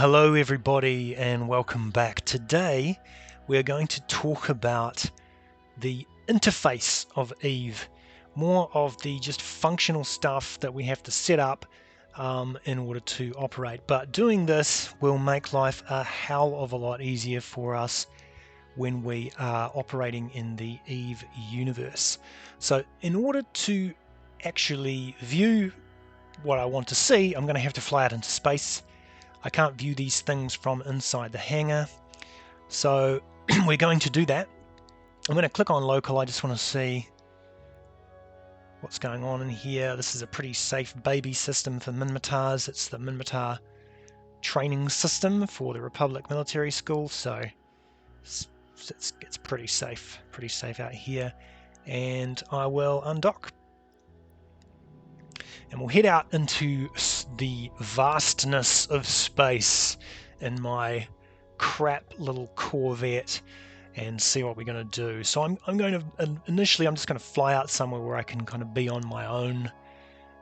Hello everybody and welcome back. Today we're going to talk about the interface of Eve, more of the just functional stuff that we have to set up in order to operate. But doing this will make life a hell of a lot easier for us when we are operating in the Eve universe. So in order to actually view what I want to see, I'm going to have to fly out into space. I can't view these things from inside the hangar, so we're going to do that. I'm going to click on local. I just want to see what's going on in here. This is a pretty safe baby system for Minmatars. It's the Minmatar training system for the Republic Military School, so it's pretty safe out here. And I will undock. And we'll head out into the vastness of space in my crap little Corvette and see what we're going to do. So I'm going to, initially I'm just going to fly out somewhere where I can kind of be on my own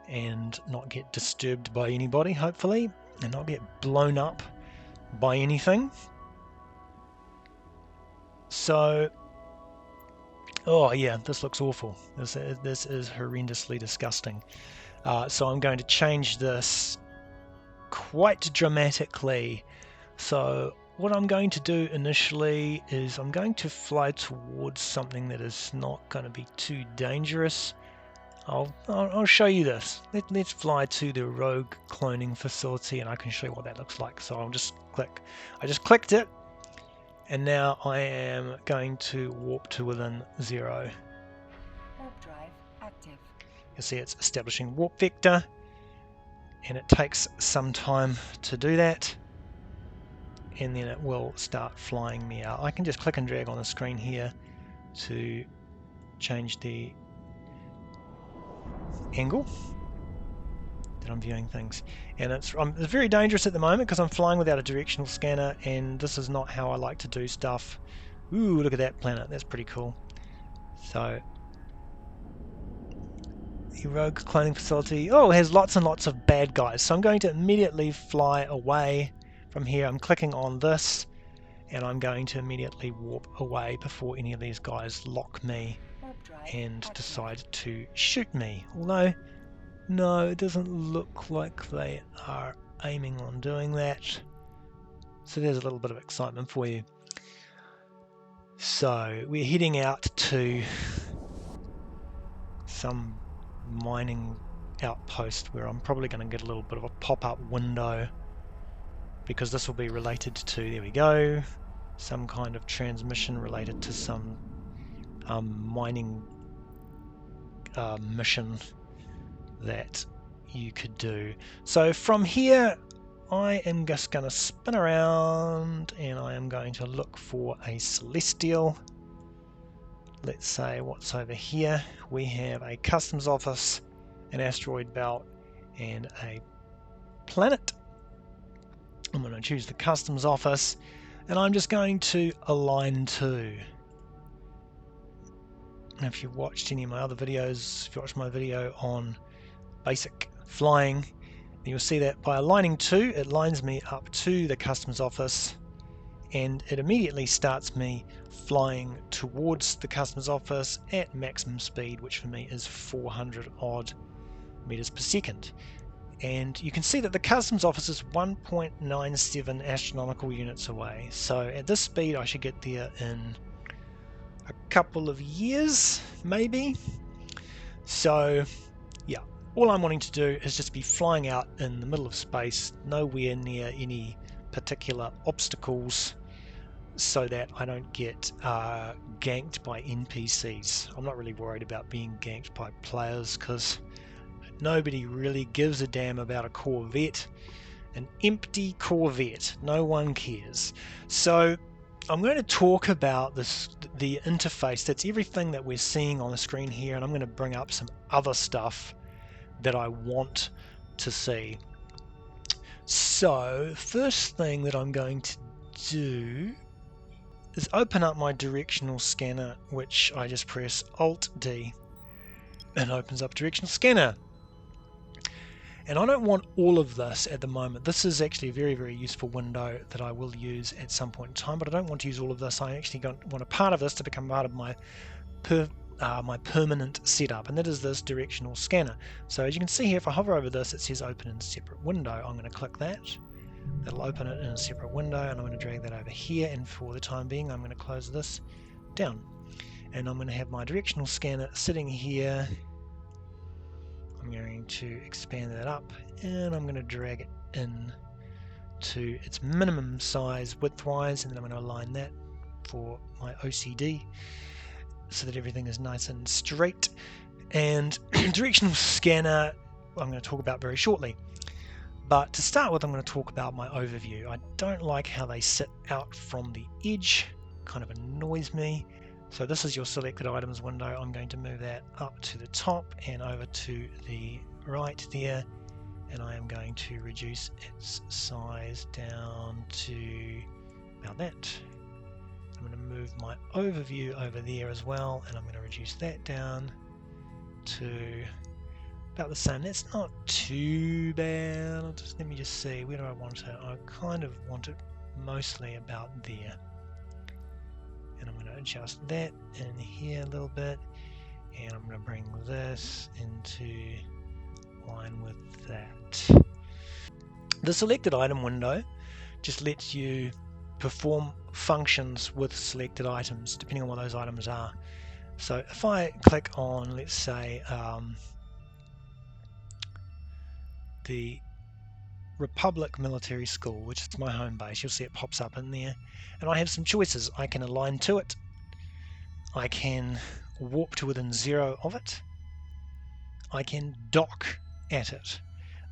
and not get disturbed by anybody, hopefully, and not get blown up by anything. So, oh yeah, this looks awful. This is horrendously disgusting. So I'm going to change this quite dramatically. So what I'm going to do initially is I'm going to fly towards something that is not going to be too dangerous. I'll show you this. Let's fly to the Rogue cloning facility and I can show you what that looks like. So I'll just click. I just clicked it and now I am going to warp to within 0. Warp drive active. You see it's establishing warp vector, and it takes some time to do that, and then it will start flying me out. I can just click and drag on the screen here to change the angle that I'm viewing things, and it's very dangerous at the moment because I'm flying without a directional scanner, and this is not how I like to do stuff. Ooh, look at that planet, that's pretty cool. So the Rogue cloning facility, oh, it has lots and lots of bad guys, so I'm going to immediately fly away from here. I'm clicking on this and I'm going to immediately warp away before any of these guys lock me and decide to shoot me, although no, it doesn't look like they are aiming on doing that. So there's a little bit of excitement for you. So we're heading out to some mining outpost where I'm probably going to get a little bit of a pop-up window because this will be related to, there we go, some kind of transmission related to some mining mission that you could do. So from here I am just going to spin around and I am going to look for a celestial. Let's say what's over here. We have a customs office, an asteroid belt, and a planet. I'm going to choose the customs office, and I'm just going to align to. And if you've watched any of my other videos, if you watched my video on basic flying, you'll see that by aligning to, it lines me up to the customs office, and it immediately starts me flying towards the customs office at maximum speed, which for me is 400 odd meters per second. And you can see that the customs office is 1.97 astronomical units away. So at this speed I should get there in a couple of years, maybe. So yeah, all I'm wanting to do is just be flying out in the middle of space, nowhere near any particular obstacles, so that I don't get ganked by NPCs. I'm not really worried about being ganked by players because nobody really gives a damn about a Corvette. An empty Corvette, no one cares. So I'm going to talk about the interface. That's everything that we're seeing on the screen here, and I'm going to bring up some other stuff that I want to see. So first thing that I'm going to do is open up my directional scanner, which I just press Alt D and opens up directional scanner. And I don't want all of this at the moment. This is actually a very, very useful window that I will use at some point in time, but I don't want to use all of this. I actually want a part of this to become part of my permanent setup, and that is this directional scanner. So as you can see here, if I hover over this, it says open in separate window. I'm going to click that. That'll open it in a separate window, and I'm going to drag that over here, and for the time being I'm going to close this down. And I'm going to have my directional scanner sitting here. I'm going to expand that up, and I'm going to drag it in to its minimum size widthwise, and then I'm going to align that for my OCD so that everything is nice and straight. And directional scanner I'm going to talk about very shortly. But to start with, I'm going to talk about my overview. I don't like how they sit out from the edge, kind of annoys me. So this is your selected items window. I'm going to move that up to the top and over to the right there, and I am going to reduce its size down to about that. I'm going to move my overview over there as well, and I'm going to reduce that down to about the same. That's not too bad. Let me just see, where do I want it? I kind of want it mostly about there. And I'm going to adjust that in here a little bit, and I'm going to bring this into line with that. The selected item window just lets you perform functions with selected items depending on what those items are. So if I click on, let's say, the Republic Military School, which is my home base, you'll see it pops up in there, and I have some choices. I can align to it, I can warp to within 0 of it, I can dock at it.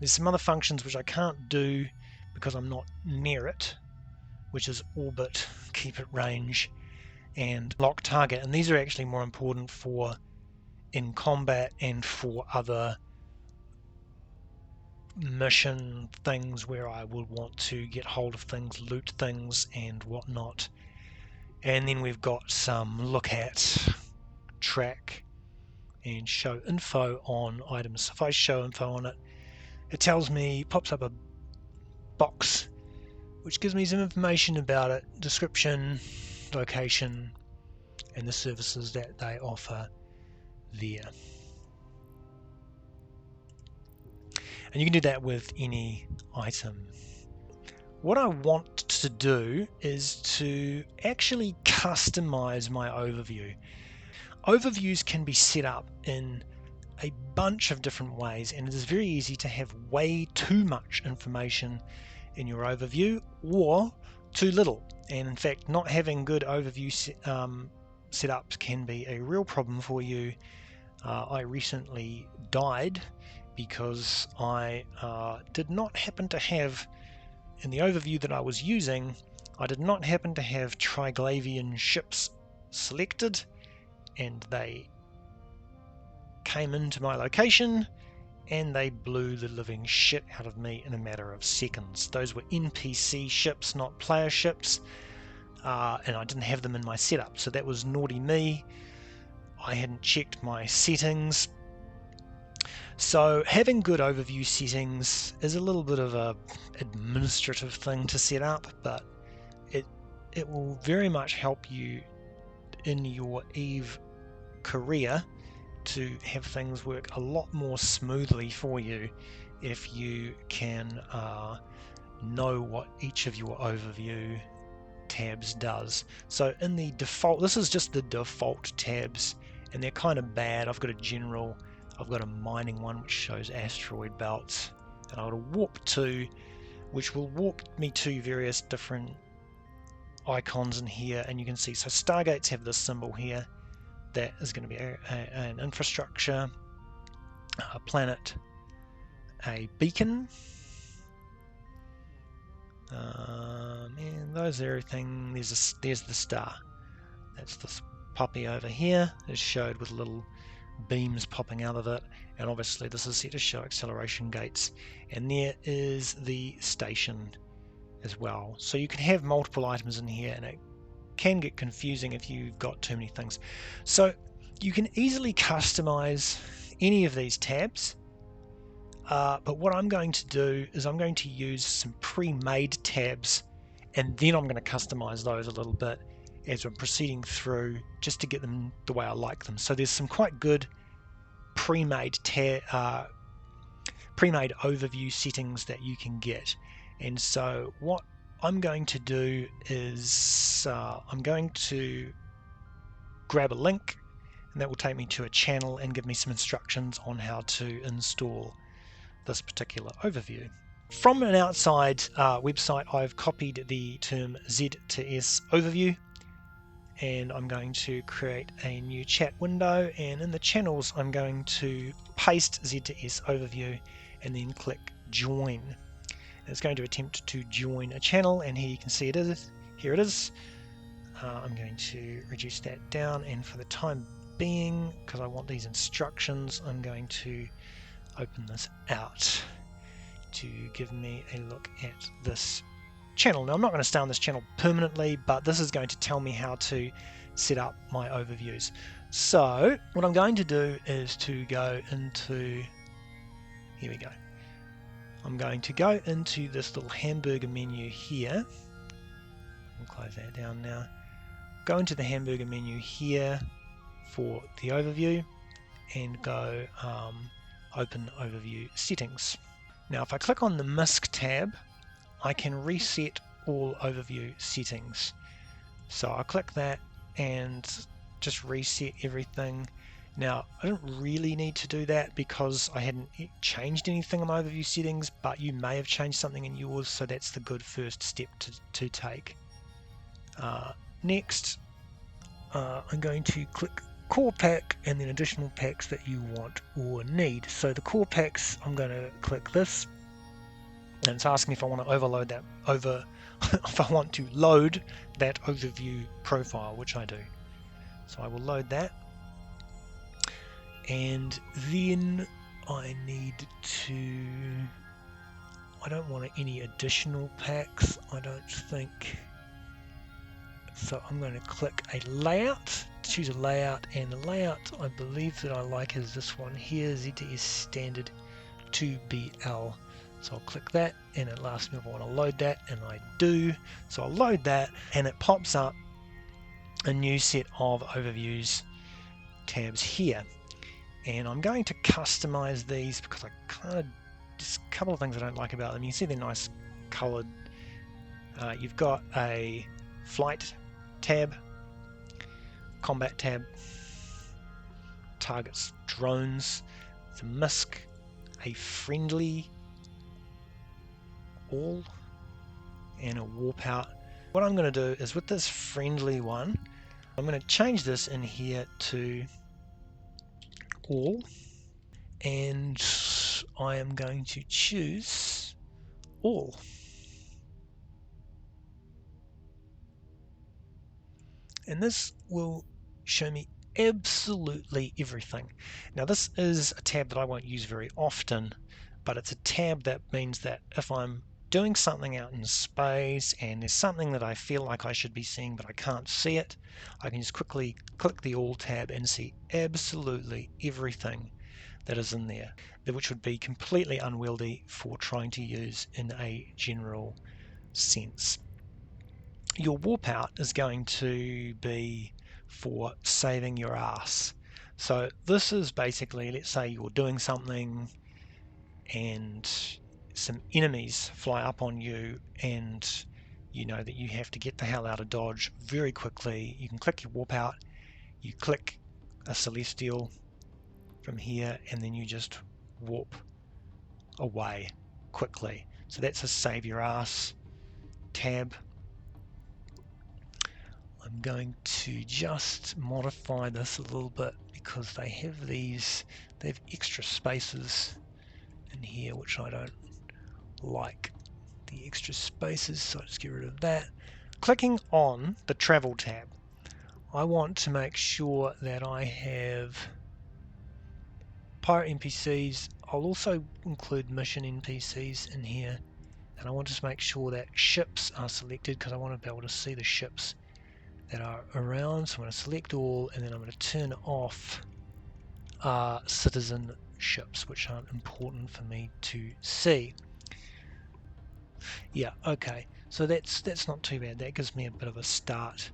There's some other functions which I can't do because I'm not near it, which is orbit, keep at range, and lock target, and these are actually more important for in combat and for other mission things where I will want to get hold of things, loot things and whatnot. And then we've got some look at, track, and show info on items. If I show info on it, it tells me, pops up a box which gives me some information about it, description, location, and the services that they offer there. And you can do that with any item. What I want to do is to actually customize my overview. Overviews can be set up in a bunch of different ways, and it is very easy to have way too much information in your overview or too little. And in fact, not having good overview setups can be a real problem for you. I recently died because I did not happen to have, in the overview that I was using, I did not happen to have Triglavian ships selected, and they came into my location and they blew the living shit out of me in a matter of seconds. Those were NPC ships, not player ships, and I didn't have them in my setup, so that was naughty me. I hadn't checked my settings. So having good overview settings is a little bit of a administrative thing to set up, but it will very much help you in your EVE career to have things work a lot more smoothly for you if you can know what each of your overview tabs does. So in the default, this is just the default tabs, and they're kind of bad. I've got a general, I've got a mining one which shows asteroid belts, and I've got a warp 2 which will warp me to various different icons in here, and you can see, so Stargates have this symbol here. That is going to be an infrastructure, a planet, a beacon, and those are everything. There's the star. That's this puppy over here. It's showed with little beams popping out of it, and obviously this is set to show acceleration gates, and there is the station as well. So you can have multiple items in here, and it can get confusing if you've got too many things. So you can easily customize any of these tabs But what I'm going to do is I'm going to use some pre-made tabs, and then I'm going to customize those a little bit as I'm proceeding through, just to get them the way I like them. So there's some quite good pre-made overview settings that you can get. And so what I'm going to do is I'm going to grab a link, and that will take me to a channel and give me some instructions on how to install this particular overview. From an outside website, I've copied the term Z to S overview, and I'm going to create a new chat window, and in the channels I'm going to paste Z to S overview and then click join. It's going to attempt to join a channel, and here you can see it is. Here it is. I'm going to reduce that down, and for the time being, because I want these instructions, I'm going to open this out to give me a look at this channel. Now I'm not going to stay on this channel permanently, but this is going to tell me how to set up my overviews. So what I'm going to do is to go into, here we go, I'm going to go into this little hamburger menu here. I'll close that down now. Go into the hamburger menu here for the overview and go open overview settings. Now if I click on the MISC tab, I can reset all overview settings. So I'll click that and just reset everything. Now I don't really need to do that because I hadn't changed anything on my overview settings, but you may have changed something in yours, so that's the good first step to take. Next, I'm going to click core pack and then additional packs that you want or need. So the core packs, I'm going to click this, and it's asking if I want to overload that if I want to load that overview profile, which I do. So I will load that, and then I need to, I don't want any additional packs, I don't think. So I'm going to click a layout, choose a layout, and the layout I believe that I like is this one here, ZTS standard 2BL. So I'll click that, and it asks me if I want to load that, and I do. So I'll load that, and it pops up a new set of overviews tabs here. And I'm going to customize these because I kind of, just a couple of things I don't like about them. You can see they're nice colored. You've got a flight tab, combat tab, targets drones, the MISC, a friendly all, and a warp out. What I'm going to do is with this friendly one, I'm going to change this in here to all, and I am going to choose all. And this will show me absolutely everything. Now this is a tab that I won't use very often, but it's a tab that means that if I'm doing something out in space and there's something that I feel like I should be seeing but I can't see it, I can just quickly click the all tab and see absolutely everything that is in there, which would be completely unwieldy for trying to use in a general sense. Your warp out is going to be for saving your ass. So this is basically, let's say you're doing something and some enemies fly up on you, and you know that you have to get the hell out of Dodge very quickly. You can click your warp out, you click a celestial from here, and then you just warp away quickly. So that's a save your ass tab. I'm going to just modify this a little bit because they have extra spaces in here which I don't like, the extra spaces, so I'll just get rid of that. Clicking on the travel tab, I want to make sure that I have pirate NPCs. I'll also include mission NPCs in here, and I want to make sure that ships are selected because I want to be able to see the ships that are around. So I'm going to select all, and then I'm going to turn off citizen ships which aren't important for me to see. Yeah, okay, so that's not too bad. That gives me a bit of a start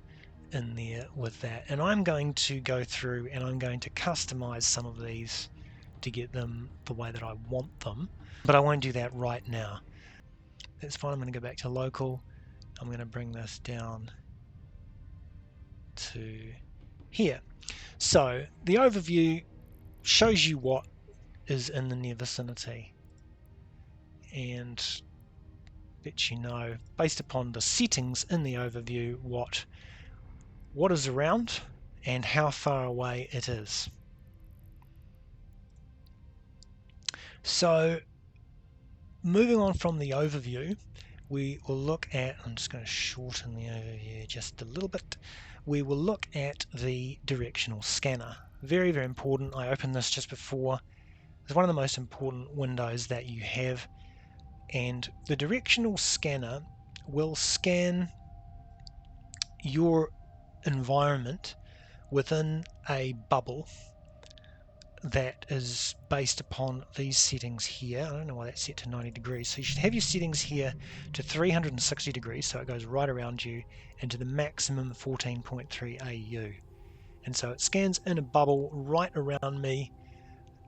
in there with that, and I'm going to go through and I'm going to customize some of these to get them the way that I want them, but I won't do that right now. That's fine. I'm going to go back to local. I'm going to bring this down to here. So the overview shows you what is in the near vicinity and lets you know, based upon the settings in the overview, what is around and how far away it is. So moving on from the overview, we will look at, I'm just going to shorten the overview just a little bit, we will look at the directional scanner. Very, very important. I opened this just before. It's one of the most important windows that you have, and the directional scanner will scan your environment within a bubble that is based upon these settings here. I don't know why that's set to 90 degrees. So you should have your settings here to 360 degrees, so it goes right around you, and to the maximum 14.3 AU. And so it scans in a bubble right around me,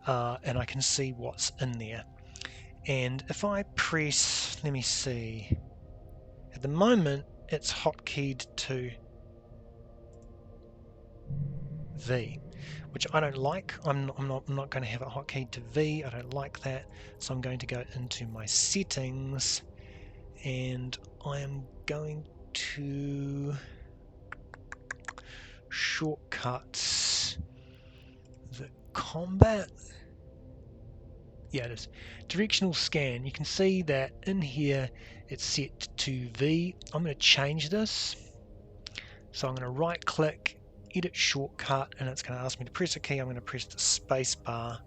and I can see what's in there. And if I press, let me see, at the moment it's hotkeyed to V, which I don't like. I'm not going to have it hotkeyed to V. I don't like that. So I'm going to go into my settings, and I am going to shortcuts the combat. Yeah, it is directional scan. You can see that in here it's set to V. I'm going to change this. So I'm going to right click, edit shortcut, and it's going to ask me to press a key. I'm going to press the space bar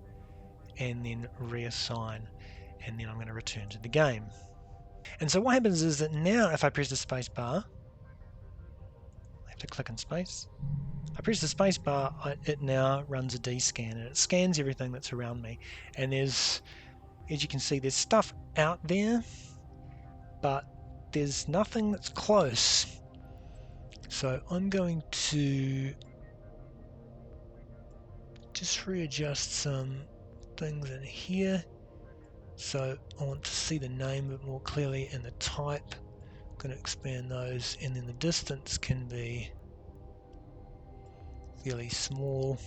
and then reassign, and then I'm going to return to the game. And so what happens is that now if I press the space bar, I have to click in space. I press the space bar, it now runs a D-scan, and it scans everything that's around me. And there's, as you can see, there's stuff out there, but there's nothing that's close. So I'm going to just readjust some things in here. So I want to see the name a bit more clearly and the type. I'm going to expand those, and then the distance can be fairly small.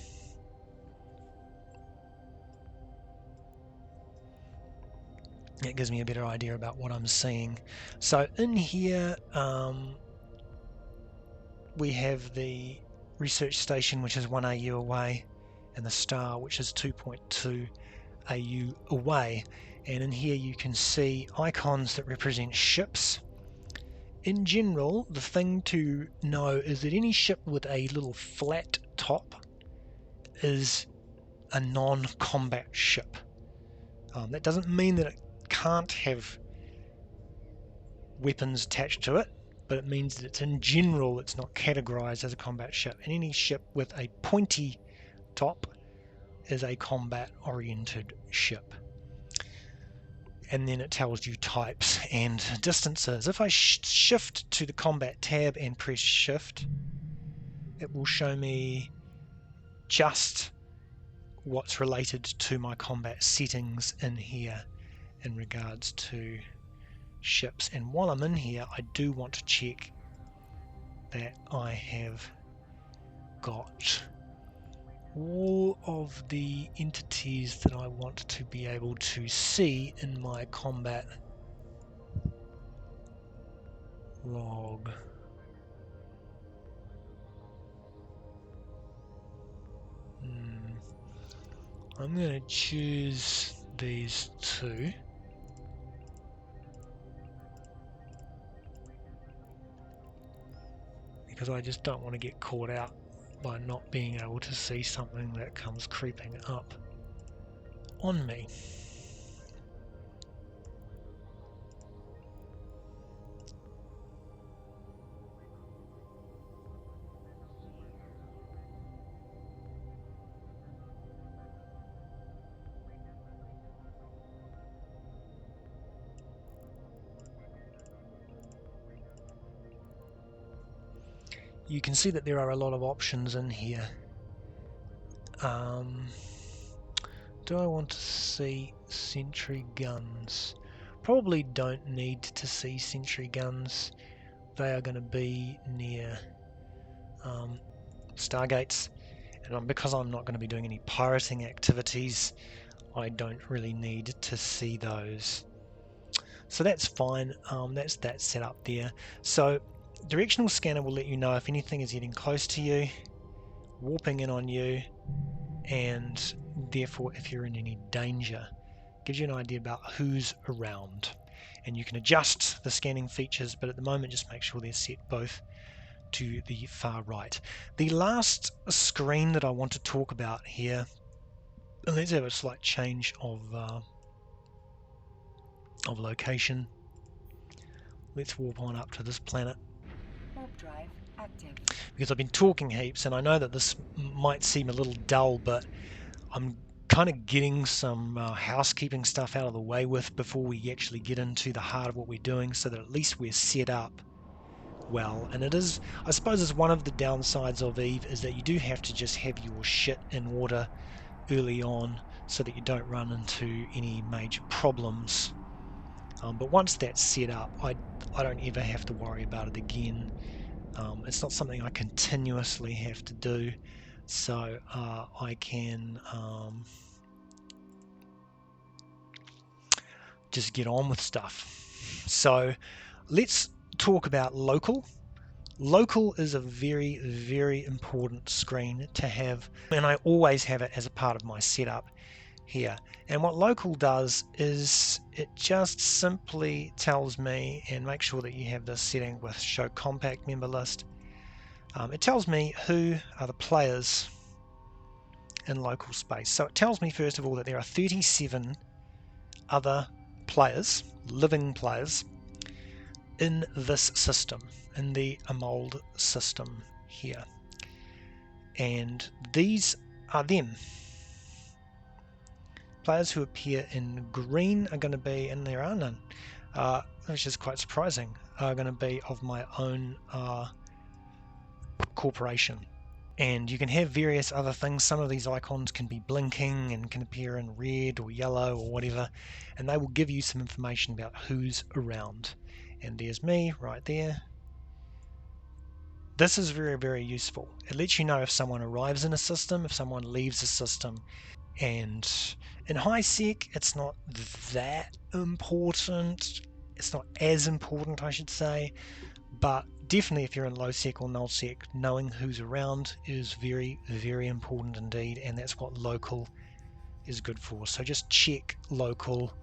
That gives me a better idea about what I'm seeing. So in here we have the research station, which is 1 AU away, and the star, which is 2.2 AU away. And in here you can see icons that represent ships. In general, the thing to know is that any ship with a little flat top is a non-combat ship. That doesn't mean that it can't have weapons attached to it, but it means that it's, in general, it's not categorized as a combat ship. And any ship with a pointy top is a combat-oriented ship. And then it tells you types and distances. If I shift to the combat tab and press shift, it will show me just what's related to my combat settings in here in regards to ships. And while I'm in here, I do want to check that I have got all of the entities that I want to be able to see in my combat log. I'm going to choose these two. Because I just don't want to get caught out by not being able to see something that comes creeping up on me. you can see that there are a lot of options in here. Do I want to see sentry guns? Probably don't need to see sentry guns. They are going to be near stargates, and because I'm not going to be doing any pirating activities, I don't really need to see those. So that's fine. That's that set up there. So directional scanner will let you know if anything is getting close to you, warping in on you, and therefore if you're in any danger. Gives you an idea about who's around, and you can adjust the scanning features, but at the moment just make sure they're set both to the far right. The last screen that I want to talk about here, and let's have a slight change of location. Let's warp on up to this planet. Warp drive active. Because I've been talking heaps, and I know that this might seem a little dull, but I'm kind of getting some housekeeping stuff out of the way with before we actually get into the heart of what we're doing, so that at least we're set up well. And it is, I suppose, is one of the downsides of Eve is that you do have to just have your shit in order early on so that you don't run into any major problems. But once that's set up, I don't ever have to worry about it again. It's not something I continuously have to do, so I can just get on with stuff. So let's talk about local. Local is a very, very important screen to have, and I always have it as a part of my setup here. And what local does is it just simply tells me, and make sure that you have this setting with show compact member list, it tells me who are the players in local space. So it tells me first of all that there are 37 other players, living players, in this system, in the Amold system here. And these are them. Players who appear in green are going to be, and there are none, which is quite surprising, are going to be of my own corporation. And you can have various other things. Some of these icons can be blinking and can appear in red or yellow or whatever, and they will give you some information about who's around. And there's me right there. This is very, very useful. It lets you know if someone arrives in a system, if someone leaves a system. And in high sec, it's not that important. It's not as important, I should say. But definitely if you're in low sec or null sec, knowing who's around is very, very important indeed. And that's what local is good for. So just check local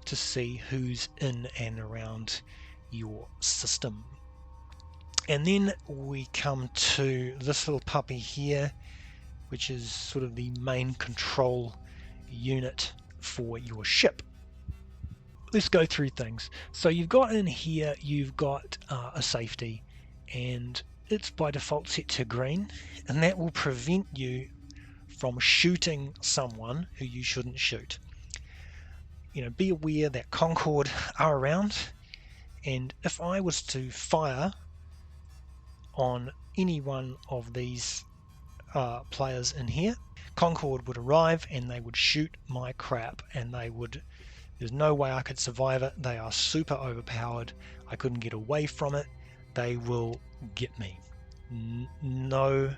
to see who's in and around your system. And then we come to this little puppy here, which is sort of the main control unit for your ship. Let's go through things. So you've got in here, you've got a safety, and it's by default set to green, and that will prevent you from shooting someone who you shouldn't shoot. You know, be aware that Concord are around, and if I was to fire on any one of these players in here, Concord would arrive and they would shoot my crap, and there's no way I could survive it. They are super overpowered. I couldn't get away from it. They will get me. No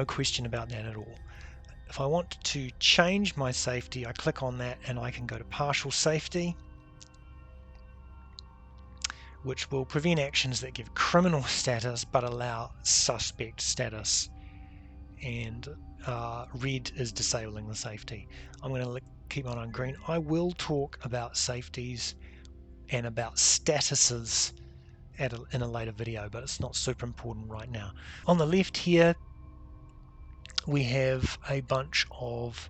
question about that at all. If I want to change my safety, I click on that and I can go to partial safety, which will prevent actions that give criminal status but allow suspect status. And red is disabling the safety. I'm going to keep on green. I will talk about safeties and about statuses in a later video, but it's not super important right now. On the left here, we have a bunch of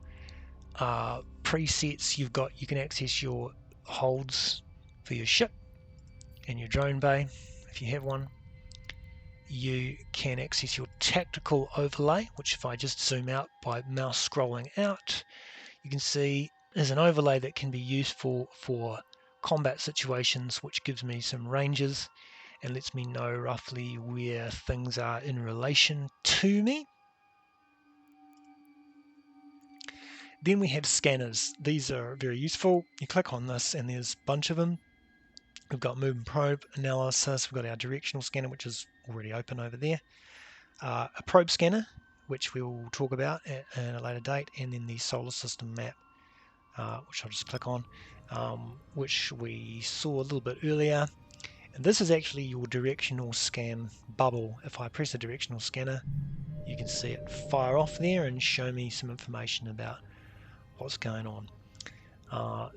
presets. You can access your holds for your ship and your drone bay if you have one. You can access your tactical overlay, which if I just zoom out by mouse scrolling out, you can see is an overlay that can be useful for combat situations, which gives me some ranges. and lets me know roughly where things are in relation to me. Then we have scanners. These are very useful. You click on this and there's a bunch of them. We've got move and probe analysis. We've got our directional scanner, which is already open over there. A probe scanner, which we will talk about at a later date, and then the solar system map, which I'll just click on, which we saw a little bit earlier. And this is actually your directional scan bubble. If I press the directional scanner, you can see it fire off there and show me some information about what's going on.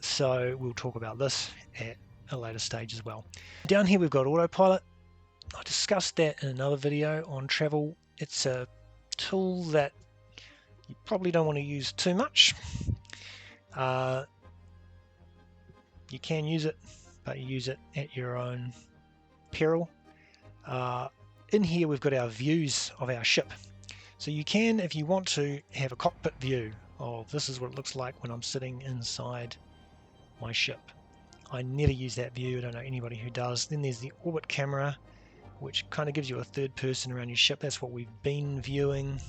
So we'll talk about this at a later stage as well. Down here we've got autopilot. I discussed that in another video on travel. It's a tool that you probably don't want to use too much. You can use it, but you use it at your own peril. In here we've got our views of our ship. So you can, if you want to, have a cockpit view of this is what it looks like when I'm sitting inside my ship. I never use that view. I don't know anybody who does. Then there's the orbit camera, which kind of gives you a third person around your ship. That's what we've been viewing.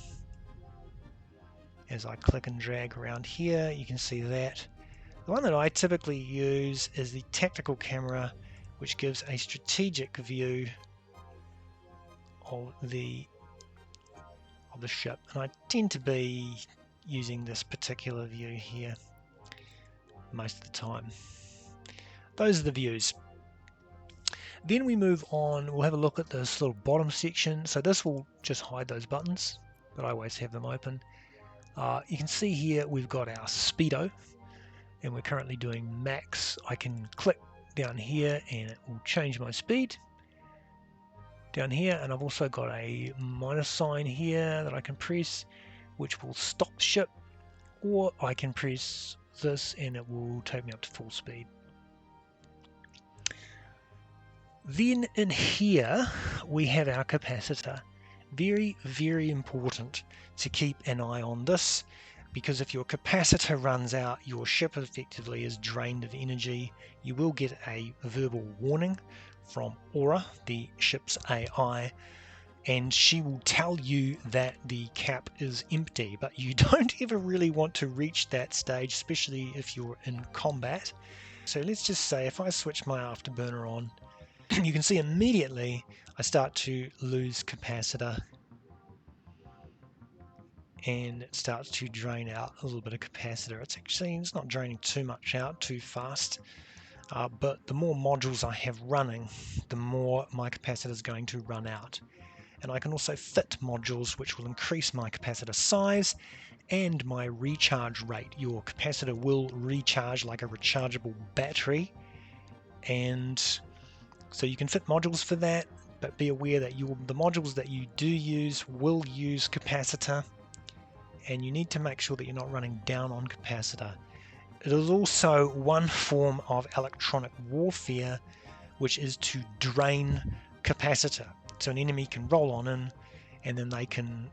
As I click and drag around here, you can see that. The one that I typically use is the tactical camera, which gives a strategic view of the ship. And I tend to be using this particular view here most of the time. Those are the views. Then we move on, we'll have a look at this little bottom section. So this will just hide those buttons, but I always have them open. You can see here we've got our speedo, and we're currently doing max. I can click down here and it will change my speed down here, and I've also got a minus sign here that I can press, which will stop the ship, or I can press this and it will take me up to full speed. Then in here we have our capacitor. Very, very important to keep an eye on this, because if your capacitor runs out, your ship effectively is drained of energy. You will get a verbal warning from Aura, the ship's AI, and she will tell you that the cap is empty, but you don't ever really want to reach that stage, especially if you're in combat. So let's just say if I switch my afterburner on, you can see immediately I start to lose capacitor, and it starts to drain out a little bit of capacitor. It's not draining too much out too fast, but the more modules I have running, the more my capacitor is going to run out. And I can also fit modules which will increase my capacitor size and my recharge rate. Your capacitor will recharge like a rechargeable battery, and so you can fit modules for that, but be aware that the modules that you do use will use capacitor, and you need to make sure that you're not running down on capacitor. It is also one form of electronic warfare, which is to drain capacitor. So an enemy can roll on in, and then they can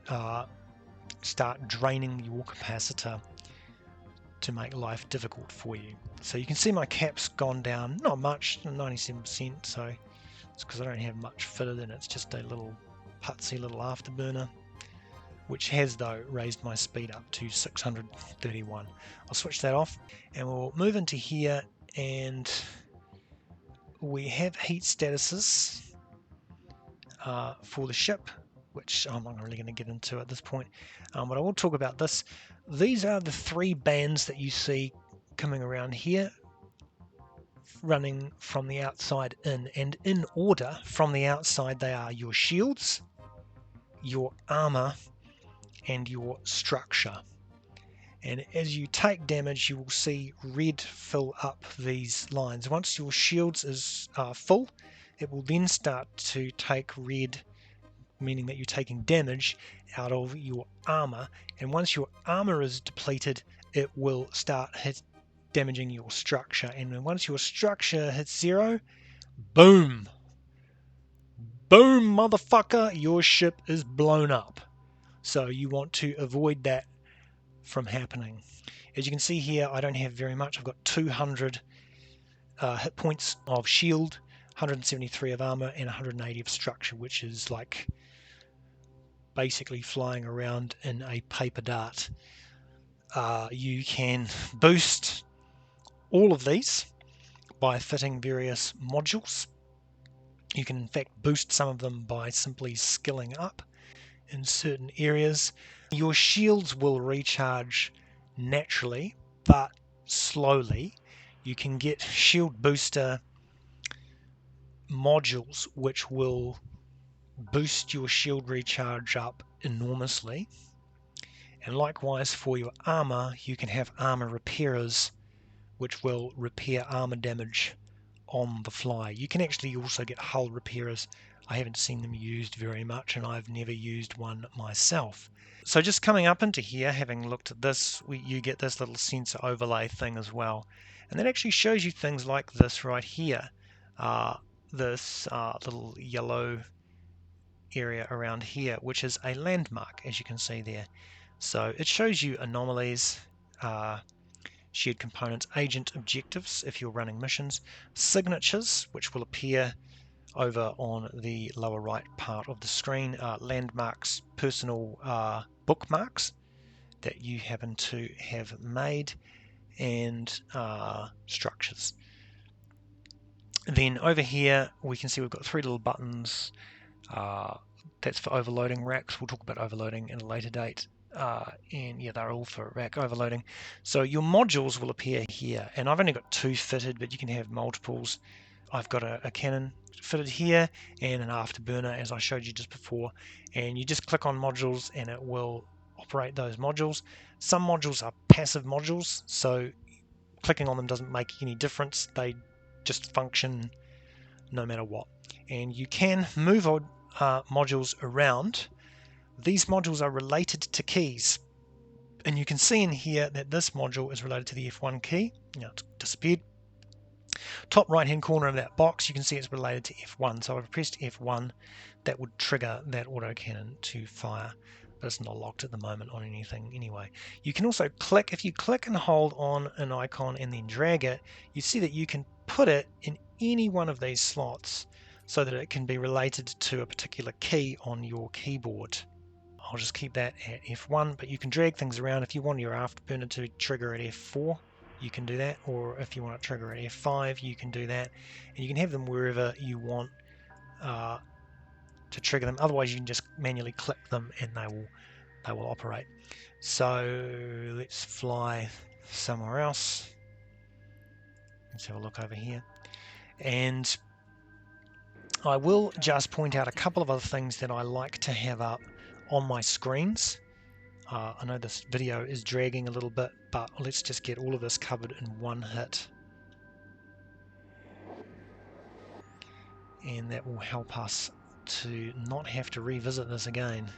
start draining your capacitor to make life difficult for you. So you can see my cap's gone down, not much, 97%, so it's because I don't have much fitted in. It's just a little putsy little afterburner, which has though raised my speed up to 631. I'll switch that off and we'll move into here, and we have heat statuses for the ship, which I'm not really going to get into at this point, but I will talk about this. These are the three bands that you see coming around here, running from the outside in, and in order from the outside they are your shields, your armor, and your structure. And as you take damage, you will see red fill up these lines. Once your shields is full, it will then start to take red, meaning that you're taking damage out of your armor, and once your armor is depleted, it will start damaging your structure, and then once your structure hits 0, boom motherfucker, your ship is blown up. So you want to avoid that from happening. As you can see here, I don't have very much. I've got 200 hit points of shield, 173 of armor and 180 of structure, which is like basically flying around in a paper dart. You can boost all of these by fitting various modules. You can in fact boost some of them by simply skilling up in certain areas. Your shields will recharge naturally, but slowly. You can get shield booster modules which will boost your shield recharge up enormously. And likewise for your armor, you can have armor repairers which will repair armor damage on the fly. You can actually also get hull repairers. I haven't seen them used very much, and I've never used one myself. So just coming up into here, having looked at this, you get this little sensor overlay thing as well. And that actually shows you things like this right here. This little yellow area around here, which is a landmark, as you can see there. So it shows you anomalies, shared components, agent objectives if you're running missions, signatures, which will appear over on the lower right part of the screen, landmarks, personal bookmarks that you happen to have made, and structures. Then over here we can see we've got three little buttons. That's for overloading racks. We'll talk about overloading at a later date. And yeah, they're all for rack overloading. So your modules will appear here, and I've only got two fitted, but you can have multiples. I've got a cannon fitted here and an afterburner, as I showed you just before, and you just click on modules and it will operate those modules. Some modules are passive modules, so clicking on them doesn't make any difference. They just function no matter what. And you can move modules around. These modules are related to keys, and you can see in here that this module is related to the F1 key. Now it's disappeared. Top right hand corner of that box, you can see it's related to F1. So if I pressed F1, that would trigger that autocannon to fire, but it's not locked at the moment on anything anyway. You can also click, if you click and hold on an icon and then drag it, you see that you can put it in any one of these slots so that it can be related to a particular key on your keyboard. I'll just keep that at F1, but you can drag things around. If you want your afterburner to trigger at F4, you can do that, or if you want it to trigger at F5, you can do that, and you can have them wherever you want to trigger them. Otherwise, you can just manually click them and they will operate. So let's fly somewhere else. Let's have a look over here, and I will just point out a couple of other things that I like to have up on my screens. I know this video is dragging a little bit, but let's just get all of this covered in one hit. And that will help us to not have to revisit this again.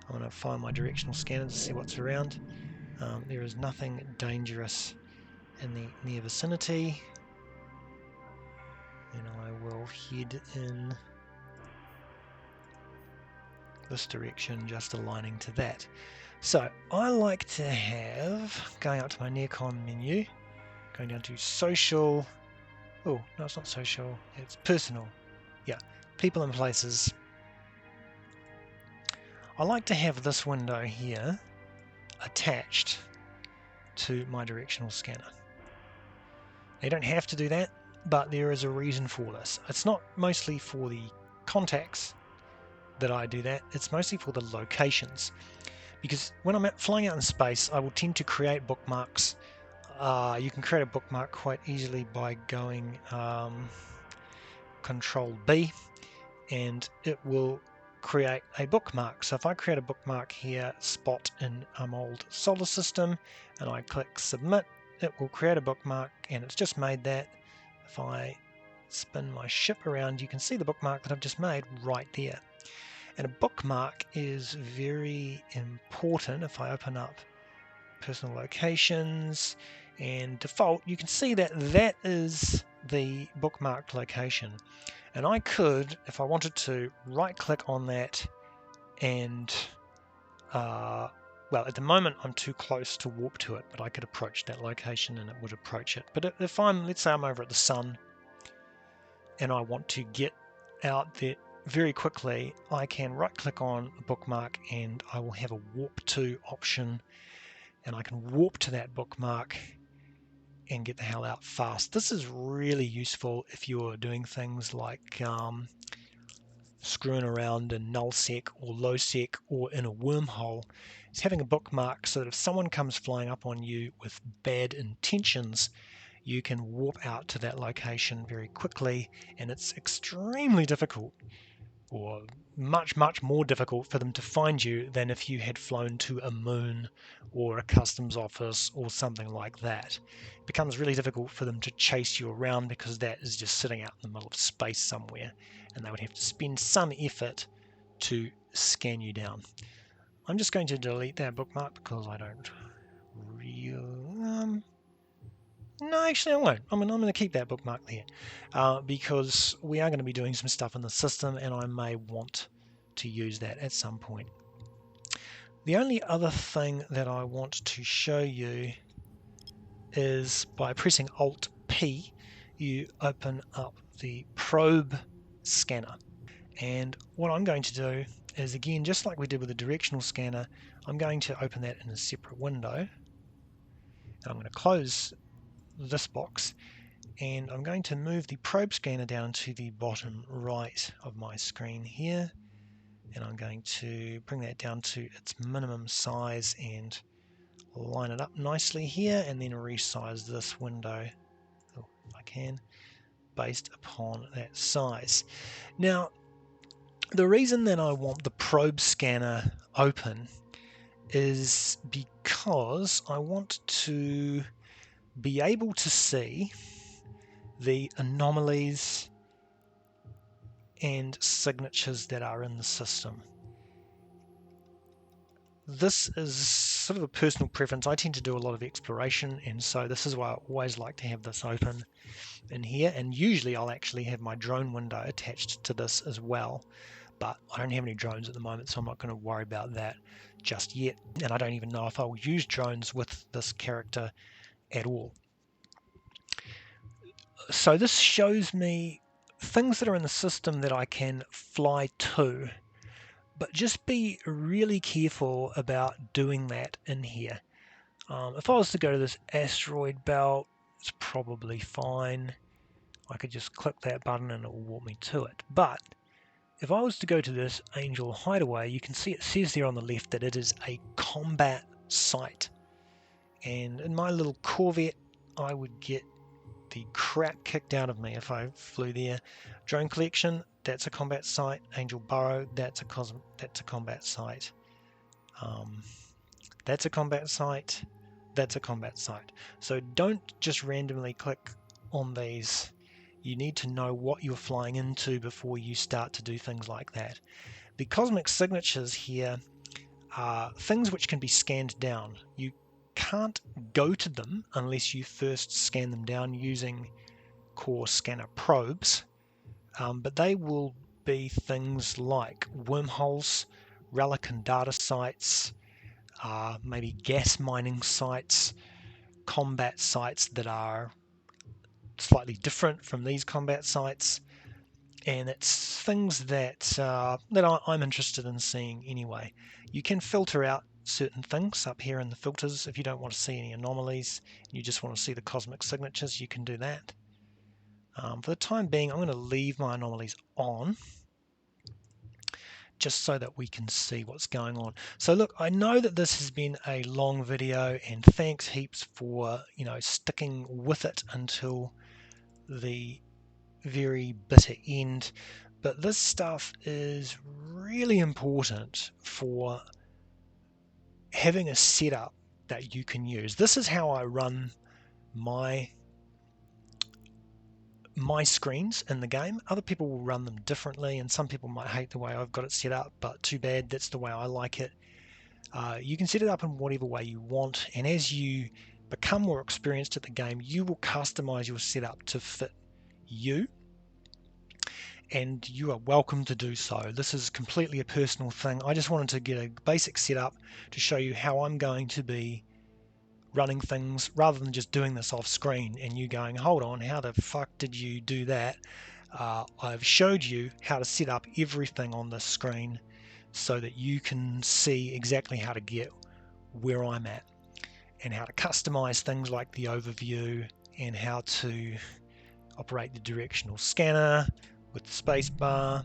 I'm going to find my directional scanner to see what's around. There is nothing dangerous in the near vicinity. And I will head in this direction, just aligning to that. So I like to have, going up to my Nearcon menu, going down to social. Oh, no, it's not social, it's personal. Yeah, people and places. I like to have this window here attached to my directional scanner. You don't have to do that, but there is a reason for this. It's not mostly for the contacts that I do that, it's mostly for the locations. Because when I'm flying out in space, I will tend to create bookmarks. You can create a bookmark quite easily by going Control B, and it will create a bookmark. So if I create a bookmark here, spot in a old solar system, and I click submit, it will create a bookmark, and it's just made that. If I spin my ship around, you can see the bookmark that I've just made right there. And a bookmark is very important. If I open up personal locations and default, you can see that that is the bookmarked location. And I could, if I wanted to, right click on that and well, at the moment I'm too close to warp to it, but I could approach that location and it would approach it. But if let's say I'm over at the sun and I want to get out there very quickly, I can right click on a bookmark and I will have a warp to option, and I can warp to that bookmark and get the hell out fast. This is really useful if you're doing things like screwing around in nullsec or lowsec or in a wormhole. It's having a bookmark so that if someone comes flying up on you with bad intentions, you can warp out to that location very quickly, and it's extremely difficult, or much more difficult, for them to find you than if you had flown to a moon or a customs office or something like that. It becomes really difficult for them to chase you around because that is just sitting out in the middle of space somewhere, and they would have to spend some effort to scan you down. I'm just going to delete that bookmark because I don't really... no, actually I won't. I'm going to keep that bookmark there because we are going to be doing some stuff in the system and I may want to use that at some point. The only other thing that I want to show you is by pressing Alt-P, you open up the probe scanner. And what I'm going to do is, again, just like we did with the directional scanner, I'm going to open that in a separate window. And I'm going to close this box, and I'm going to move the probe scanner down to the bottom right of my screen here, and I'm going to bring that down to its minimum size and line it up nicely here, and then resize this window, if I can, based upon that size. Now, the reason that I want the probe scanner open is because I want to be able to see the anomalies and signatures that are in the system. This is sort of a personal preference. I tend to do a lot of exploration, and so this is why I always like to have this open in here, and usually I'll actually have my drone window attached to this as well, but I don't have any drones at the moment, so I'm not going to worry about that just yet, and I don't even know if I'll use drones with this character at all. So this shows me things that are in the system that I can fly to, but just be really careful about doing that in here. If I was to go to this asteroid belt, it's probably fine. I could just click that button and it will walk me to it. But if I was to go to this Angel Hideaway, you can see it says there on the left that it is a combat site. And in my little Corvette, I would get the crap kicked out of me if I flew there. Drone Collection, that's a combat site. Angel Burrow, that's a combat site. That's a combat site. That's a combat site. So don't just randomly click on these. You need to know what you're flying into before you start to do things like that. The cosmic signatures here are things which can be scanned down. You can't go to them unless you first scan them down using core scanner probes, but they will be things like wormholes, relic and data sites, maybe gas mining sites, combat sites that are slightly different from these combat sites, and it's things that I'm interested in seeing anyway. You can filter out certain things up here in the filters. If you don't want to see any anomalies, you just want to see the cosmic signatures, you can do that. For the time being, I'm going to leave my anomalies on, just so that we can see what's going on. So look, I know that this has been a long video, and thanks heaps for sticking with it until the very bitter end, but this stuff is really important for having a setup that you can use. This is how I run my screens in the game. Other people will run them differently, and some people might hate the way I've got it set up, but too bad, that's the way I like it. You can set it up in whatever way you want, and as you become more experienced at the game, you will customize your setup to fit you. and you are welcome to do so. This is completely a personal thing. I just wanted to get a basic setup to show you how I'm going to be running things rather than just doing this off screen and you going, hold on, how the fuck did you do that? I've showed you how to set up everything on this screen so that you can see exactly how to get where I'm at and how to customize things like the overview and how to operate the directional scanner with the space bar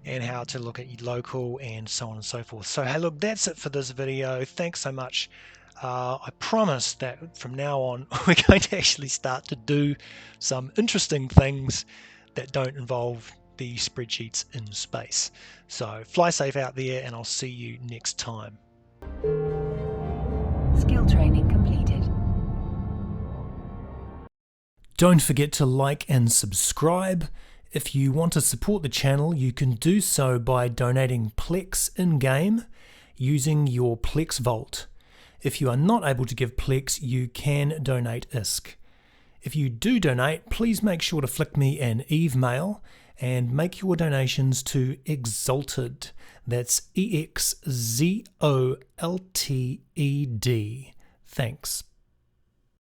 and how to look at your local and so on and so forth. So hey, look, that's it for this video. Thanks so much. I promise that from now on we're going to actually start to do some interesting things that don't involve the spreadsheets in space. So fly safe out there, and I'll see you next time. Skill training completed. Don't forget to like and subscribe. If you want to support the channel, you can do so by donating Plex in-game using your Plex Vault. If you are not able to give Plex, you can donate ISK. If you do donate, please make sure to flick me an email and make your donations to Exalted. That's EXZOLTED. Thanks.